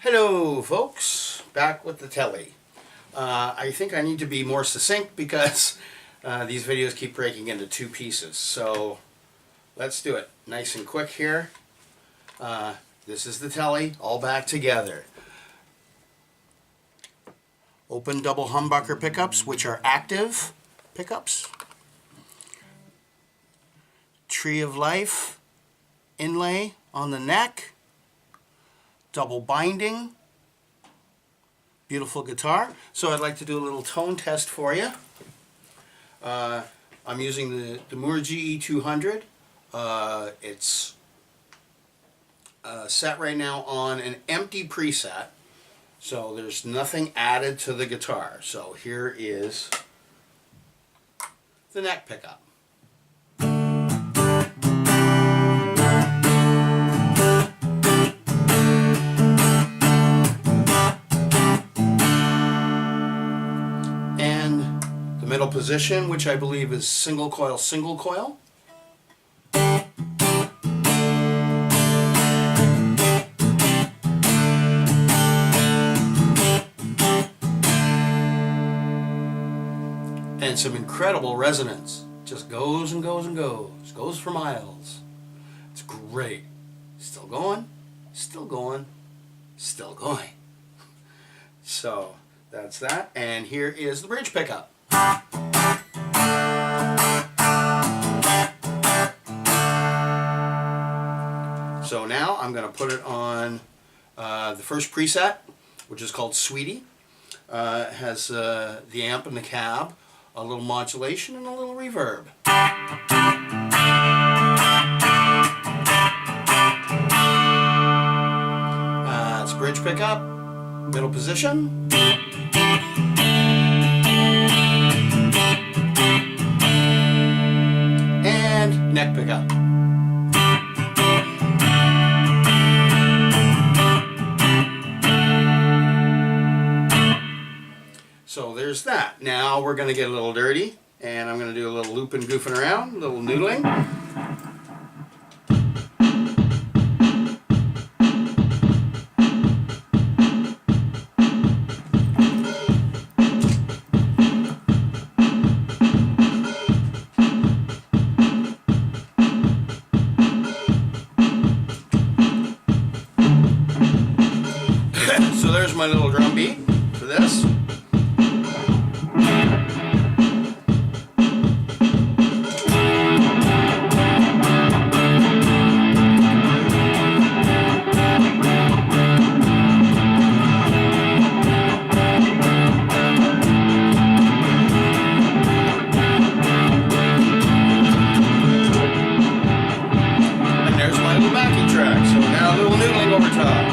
Hello folks, back with the telly. I think I need to be more succinct because these videos keep breaking into two pieces. So let's do it nice and quick here. This is the telly, all back together. Open double humbucker pickups, which are active pickups. Tree of Life inlay on the neck. Double binding. Beautiful guitar. So I'd like to do a little tone test for you. I'm using the Moore GE200. It's set right now on an empty preset. So there's nothing added to the guitar. So here is the neck pickup. And the middle position, which I believe is single coil, single coil. And some incredible resonance. Just goes and goes and goes. Goes for miles. It's great. Still going, still going, still going. So that's that. And here is the bridge pickup. So now I'm going to put it on the first preset, which is called Sweetie. It has the amp and the cab, a little modulation, and a little reverb. It's bridge pickup, middle position. And neck pickup. So there's that. Now we're going to get a little dirty, and I'm going to do a little looping, goofing around, a little noodling. So there's my little drum beat for this. Backing track, so now a little noodling over top.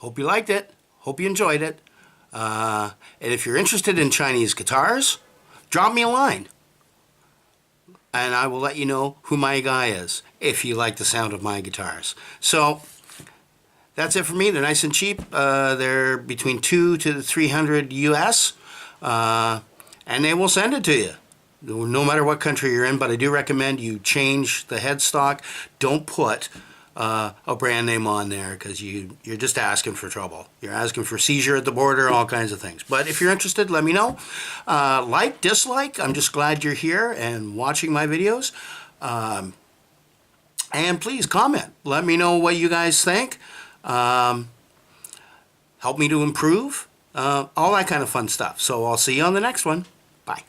Hope you liked it. Hope you enjoyed it. And if you're interested in Chinese guitars, drop me a line. And I will let you know who my guy is, if you like the sound of my guitars. So, that's it for me. They're nice and cheap. They're between $200 to $300 US. And they will send it to you, no matter what country you're in. But I do recommend you change the headstock. Don't put a brand name on there, because you're just asking for trouble. You're asking for seizure at the border, all kinds of things. But if you're interested, let me know. Like, dislike, I'm just glad you're here and watching my videos. And please comment. Let me know what you guys think. Help me to improve. All that kind of fun stuff. So I'll see you on the next one. Bye.